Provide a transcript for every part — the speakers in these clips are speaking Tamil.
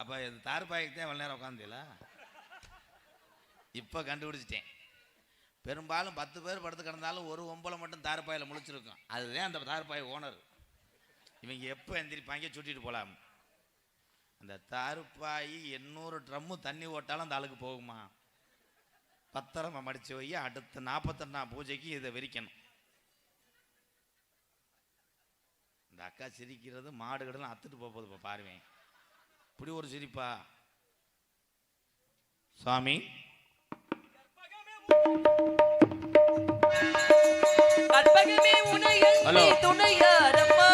அப்போ இது தார்பாய்க்கு தான் நேரம் உட்காந்துல. இப்போ கண்டுபிடிச்சிட்டேன். பெரும்பாலும் 10 பேர் படுத்து கிடந்தாலும் ஒரு ஒம்பளை மட்டும் தார்பாயில் முழிச்சிருக்கும். அதுதான் அந்த தார்பாய் ஓனர். இவங்க எப்போ எந்திரிப்பாங்க சுட்டிட்டு போகலாம். அந்த தார்பாய் 800 ட்ரம்மு தண்ணி ஓட்டாலும் அந்த ஆளுக்கு போகுமா? பத்திரமா மடித்து வை. அடுத்த 42 பூஜைக்கு இதை விரிக்கணும். இந்த அக்கா சிரிக்கிறது மாடு கடலாம் அத்துட்டு போகுது. இப்போ பாருவேன் இப்படி ஒரு சிரிப்பா. சுவாமி ஹலோ துணையாரம்மா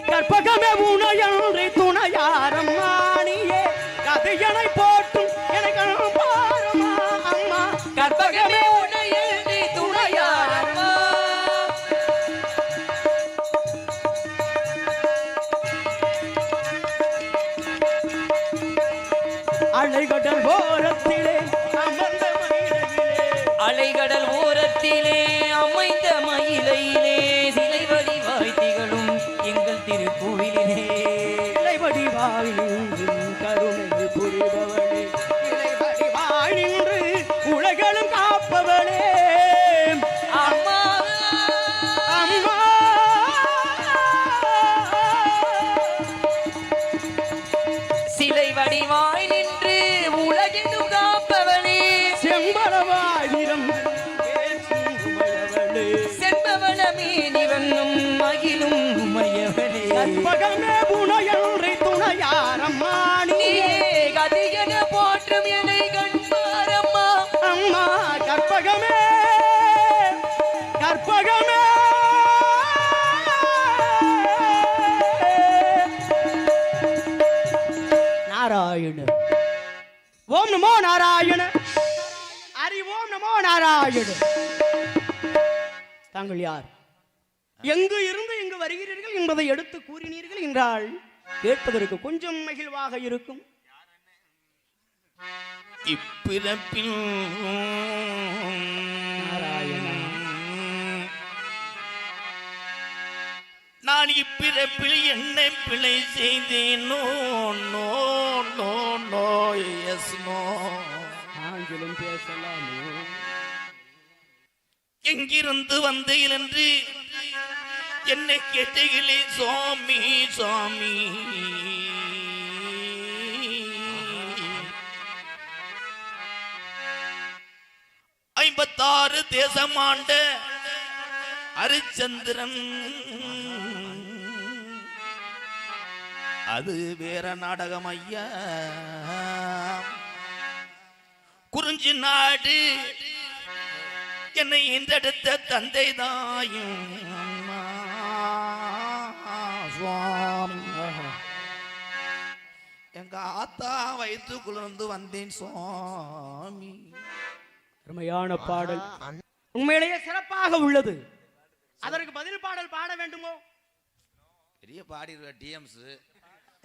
கற்பகமே உனையன்றி துணையாரம்மா நீயே கதையனை போட்டும் எனக்கு பாரமா அம்மா. கற்பகமே உனையன்றி துணையாரம்மா அலைகடல் ஓரத்திலே அமர்ந்த மயிலையிலே அலைகடல் ஓரத்திலே அமைந்த மயிலையிலே சிலை வடிவாய் திகழும் எங்கள் திருக்கோவிலிலே இலை வடிவாய் நின்று கருணை புரிபவளே இலை வடிவாய் நின்று உலகளும் காப்பவளே அம்மா அம்மா. சிலை வடிவாய் நின்று உலகெங்கும் காப்பவளே செம்பளவாய் நிறம் பேசும் உமையவளே செம்பவளமே நிவன்னும் மகிழும் உமையவளே கற்பகமே உனையன்றி துணையாரம்மா நீயே கதியன போற்றும் என்னை கண்பாரம்மா அம்மா. கற்பகமே கற்பகமே நாராயண ஓம் நமோ நாராயண ஹரி ஓம் நமோ நாராயண. தாங்கள் யார்? எங்கு இருந்து இங்கு வருகிறீர்கள் என்பதை எடுத்து கூறினீர்கள் என்றால் கேட்பதற்கு கொஞ்சம் மகிழ்வாக இருக்கும். இப்பிறப்பில் நான் இப்பிறப்பில் என்ன பிழை செய்தேனோ no no no yes no. ஆங்கிலம் பேசலாமோ? எங்கிருந்து வந்தேன் என்று என்னை கேட்டீர்களே சுவாமி சுவாமி. 56 தேசமாண்ட ஹரிச்சந்திரன் அது வேற நாடகம் ஐயா. குறிஞ்சி நாடு என்னை இன்றெடுத்த தந்தை தாயும் சுவாமி. எங்க ஆத்தா வயிற்றுக்குள்ளேருந்து வந்தேன் சுவாமி. அருமையான பாடல், உண்மையிலேயே சிறப்பாக உள்ளது. அதற்கு பதில் பாடல் பாட வேண்டுமோ? பெரிய பாடிடுவ டிஎம்ஸ்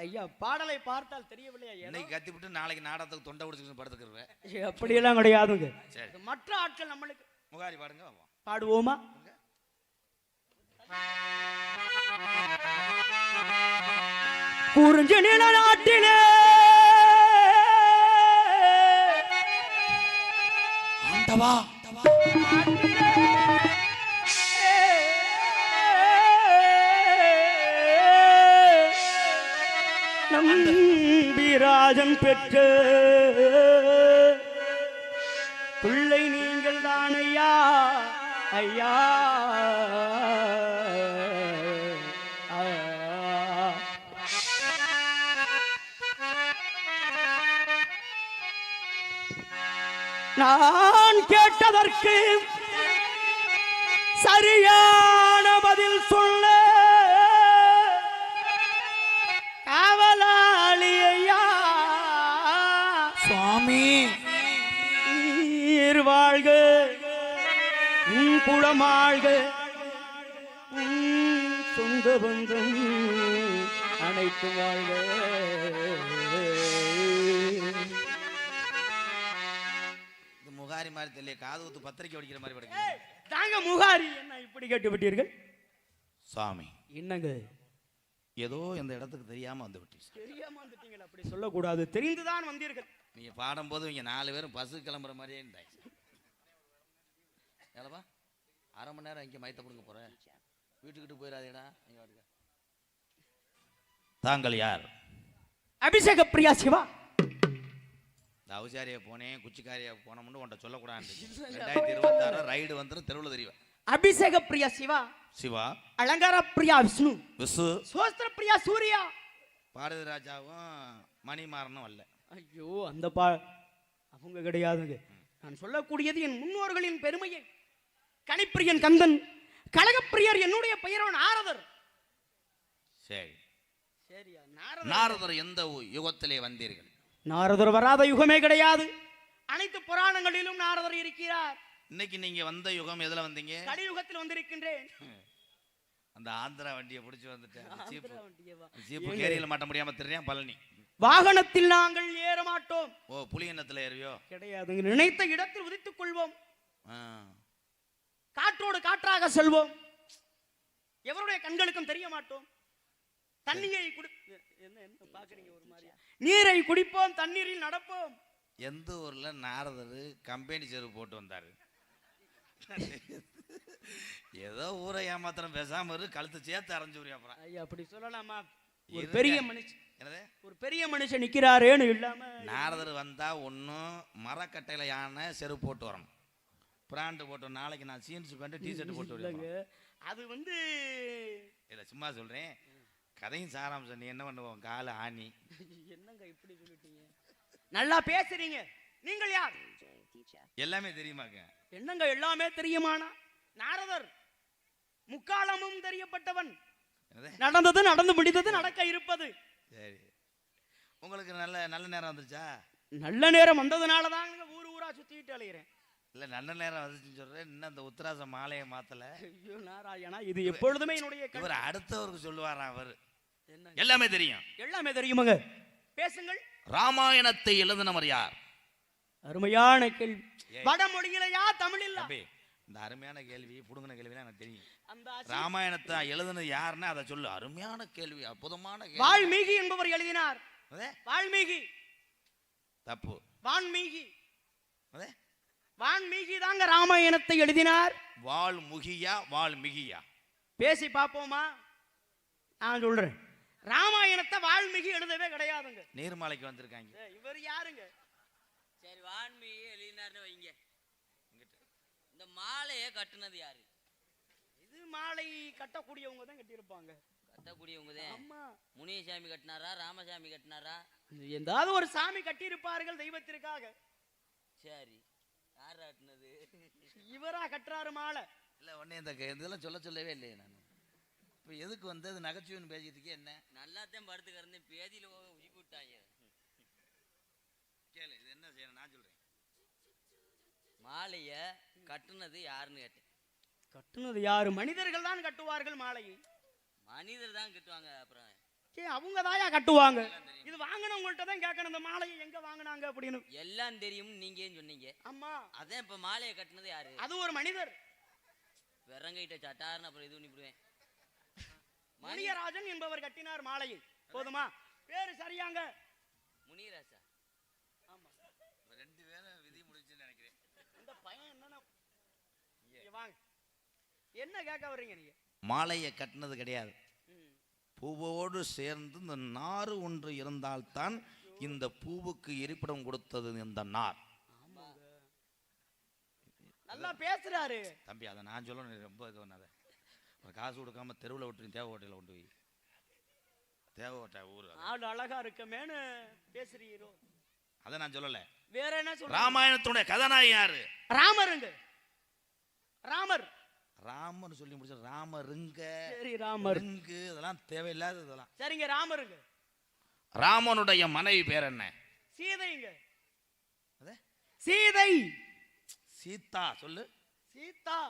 ஐயா. பாடலை பார்த்தால் தெரியவில்லையா? இன்னைக்கு கத்திவிட்டு நாளைக்கு நாடகத்துக்கு தொண்டை பிடிச்சிட்டு படுத்துக்கிறேன். அப்படியெல்லாம் கிடையாதுங்க. சரி, மற்ற ஆட்கள் நம்மளுக்கு முகாரி பாடுங்க. பாடுவோமா? குறிஞ்சி நில நாட்டிலே ஆண்டவா நம்பிராஜன் பெற்ற பிள்ளை நீங்கள் தான் ஐயா ஐயா. நான் கேட்டதற்கு சரியான பதில் சொல்ல காவலாளி ஐயா சுவாமி. நீர் வாழ்க, உன் குளமாழ்க, உன் சொந்த பந்தம் அனைத்து வாழ்க. இது முகாரி மாதிரி தெரியல, காது ஊத்து பத்திரிக்கை படிக்கிற மாதிரி படிக்க. தாங்க முகாரி என்ன இப்படி கேட்டு விட்டீர்கள்? சாமி என்னங்க ஏதோ இந்த இடத்துக்கு தெரியாம வந்து விட்டீங்க. தெரியாம வந்துட்டீங்களா? அப்படி சொல்லக்கூடாது, தெரிந்துதான் வந்தீர்கள். நீங்க பாடும்போது இங்க 4 பேரும் பஸ் கிளம்புற மாதிரியே இருந்தாங்க. ஏலப்பா 1/2 மணி நேரம் இங்கே மயத்த கொடுக்க போறேன், வீட்டுக்கிட்டு போயிடாதேடா. தாங்கள் யார்? அபிஷேக பிரியா சிவா. இந்த அவசாரியா போனேன், குச்சிக்காரியா போனோம்னு உன்ட்ட சொல்லக்கூடாது. 2026 ரைடு வந்துடும், தெருவில் தெரியும். அபிஷேக பிரியா சிவா. சிவா. அலங்கார பிரியா விஷ்ணு. விசு. சோஸ்திர பிரியா சூர்யா. பாரதி ராஜாவும் மணிமாறனும் அல்ல. ஐயோ அந்த அவங்க கிடையாதுங்க. நான் சொல்லக்கூடியது என் முன்னோர்களின் பெருமையை. கணிப்பிரியன் கந்தன், கழகப்பிரியர் என்னுடைய பெயரோ நாரதர். சரி சரியா? நாரதர் எந்த யுகத்திலே வந்தீர்கள்? நாரதர் வராத யுகமே கிடையாது. அனைத்து புராணங்களிலும் நாரதர் இருக்கிறார். இன்னைக்கு நீங்க வந்த யுகம் எதுல வந்தீங்க? கலியுகத்தில் வந்திருக்கின்றேன். அந்த ஆந்திரா வண்டியை பிடிச்சி வந்துட்டேன். ஜீப்பு கேரியில மாட்ட முடியாம தெரியும். பழனி வாகனத்தில் நாங்கள் ஏற மாட்டோம். ஓ, புலியன்னத்துல ஏறியோ? கிடையாது. நினைத்த இடத்தில் உதித்துக் கொள்வோம். காற்றோடு காற்றாக செல்வோம். எவருடைய கண்களுக்கும் தெரிய மாட்டோம். தண்ணீரை பாக்குறீங்க ஒரு மாதிரி. நீரை குடிப்போம், தண்ணீரில் நடப்போம். எந்த ஊர்ல நாரதர் கம்பெனி செருப்பு போட்டு வந்தாரு? ஏதோ ஊரை ஏமாத்திரம் பேசாம கழுத்து சேர்த்து அரைஞ்சு. அப்புறம் ஐயா அப்படி சொல்லலாமா? ஒரு பெரிய மனுஷன், என்னது ஒரு பெரிய மனுஷன் நிக்கிறாரேன்னு இல்லாம நாரதர் வந்தா ஒன்னும் மரக்கட்டையில யானை செருப்பு போட்டு வரணும். பிராண்டு போட்டு நாளைக்கு நான் ஜீன்ஸ் பேண்ட் டிஷர்ட் போட்டு வரேங்க. அது இல்ல சும்மா சொல்றேன். கதையும் சாராம்சம். நீ என்ன பண்ணுவோம்? கால ஆணி. என்னங்க இப்படி சொல்லிட்டீங்க? நல்லா பேசுறீங்க. நீங்கள் யார்? எல்லாமே தெரியுமாங்க? என்னங்க எல்லாமே தெரியுமானா? நாரதர் முக்காலமும் தெரியப்பட்டவன். நடந்தது நடந்து முடிந்தது நடக்க இருப்பது. சரி, உங்களுக்கு நல்ல நல்ல நேரம் வந்துருச்சா? நல்ல நேரம் வந்ததுனால தான் ஊர் ஊரா சுத்திட்டு அலைகிறேன். இல்ல நல்ல நேரம் வந்துச்சுன்னு சொல்றேன். இன்னும் அந்த உத்தராச மாலையை மாத்தல. ஐயோ நாராயணா, இது எப்பொழுதுமே என்னுடைய இவர் அடுத்தவருக்கு சொல்லுவாரா? அவர் எல்லாமே தெரியும். எல்லாமே தெரியுமாங்க? பேசுங்கள். ராமாயணத்தை எழுதினவர் யார்? அருமையான கேள்வி. வடமொழியிலையா தமிழில்? இந்த அருமையான கேள்வி, புடுங்கின கேள்வி எனக்கு தெரியும். ராமாயணத்தை எழுதினது யாருன்னா அதை சொல்லு. அருமையான கேள்வி, அற்புதமான கேள்வி. வால்மீகி என்பவர் எழுதினார். வால்மீகி. தப்பு. வால்மீகி. வால்மீகி தாங்க ராமாயணத்தை எழுதினார். வால்முகியா வால்மிகியா? பேசி பாப்போமா? நான் சொல்றேன். ராமாயணத்தை வால்மீகி எழுதவே கிடையாதுங்க. நீர்மாலைக்கு வந்திருக்காங்க. இவர் யாருங்க? சரி, வால்மீகி எழுதினார்னு வைங்க. இந்த மாலையை கட்டுனது யாரு? இது மாலை கட்டக்கூடியவங்க தான் கட்டியிருப்பாங்க. கட்டக்கூடியவங்க தான். ஆமா. முனியசாமி கட்டினாரா, ராமசாமி கட்டினாரா? ஏதாவது ஒரு சாமி கட்டியிருப்பார்கள் தெய்வத்திற்காக. சரி, யார் கட்டினது? இவரா கட்டுறாரு மாலை? இல்ல ஒன்னே இந்த இதெல்லாம் சொல்லவே இல்லையே நான். இப்போ எதுக்கு வந்தது நகைச்சுவைன்னு பேசிட்டு இருக்கே? என்ன நல்லாத்தான் படுத்து கிடந்து பேதியில உயிர் விட்டாங்க. கேளு, இது என்ன செய்யணும் நான் சொல்றேன். மாலைய கட்டுனது யாருன்னு கேட்டேன். கட்டுனது யாரு? மனிதர்கள் தான் கட்டுவார்கள் மாலையை. மனிதர் தான் கட்டுவாங்க. அப்புறம் அவங்க தாயா கட்டுவாங்க. இது வாங்கினவங்கள்ட்ட தான் கேட்கணும், இந்த மாலையை எங்க வாங்கினாங்க அப்படின்னு. எல்லாம் தெரியும் நீங்க சொன்னீங்க. ஆமா, அதான் இப்ப மாலையை கட்டுனது யாரு? அது ஒரு மனிதர். வெறங்கிட்ட சட்டாருன்னு அப்புறம் இது பண்ணிவிடுவேன். முனியராஜன் என்பவர் கட்டினார் மாலையை. போதுமா? பேரு சரியாங்க? முனியராஜா. ஆமா, ரெண்டு பேரும் விதி முடிச்சுன்னு நினைக்கிறேன். இந்த பையன் என்னன்னா வாங்க, என்ன கேட்க வர்றீங்க நீங்க? மாலையை கட்டினது கிடையாது. பூவோடு சேர்ந்து இந்த நாறு ஒன்று இருந்தால்தான் இந்த பூவுக்கு இருப்பிடம் கொடுத்தது இந்த நார். நல்லா பேசுறாரு தம்பி. அதை நான் சொல்லணும், ரொம்ப இது பண்ணாத. காசு கொடுக்காம தெருவில் விட்டு தேவை ஓட்டையில் கொண்டு போய் தேவை ஓட்டை ஊர் ஆடு அழகா இருக்கமேனு பேசுறீரோ? அதை நான் சொல்லல. வேற என்ன சொல்ற? ராமாயணத்துடைய கதாநாயகன் யாரு? ராமருங்க. ராமர். ராமர் சொல்லி முடிச்ச ராமருங்க. சரி, ராமருங்க. இதெல்லாம் தேவையில்லாத இதெல்லாம். சரிங்க, ராமருங்க. ராமனுடைய மனைவி பேர் என்ன? சீதைங்க. சீதை. சீதா சொல்லு. சீதா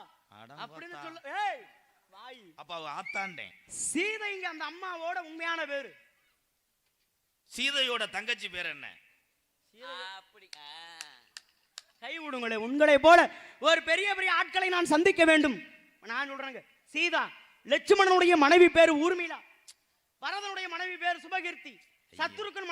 அப்படின்னு சொல்லு. ஏய் வாய். அப்ப அவ ஆத்தாண்டேன். சீதைங்க அந்த அம்மாவோட உண்மையான பேரு. சீதையோட தங்கச்சி பேர் என்ன? அப்படி கை விடுங்களே. உங்களை போல ஒரு பெரிய பெரிய ஆட்களை நான் சந்திக்க வேண்டும். நான் சொல்றேங்க, சீதா லட்சுமணனுடைய மனைவி பேர் ஊர்மிளா, பரதனுடைய மனைவி பேர் சுபகீர்த்தி, சத்ருக்கன்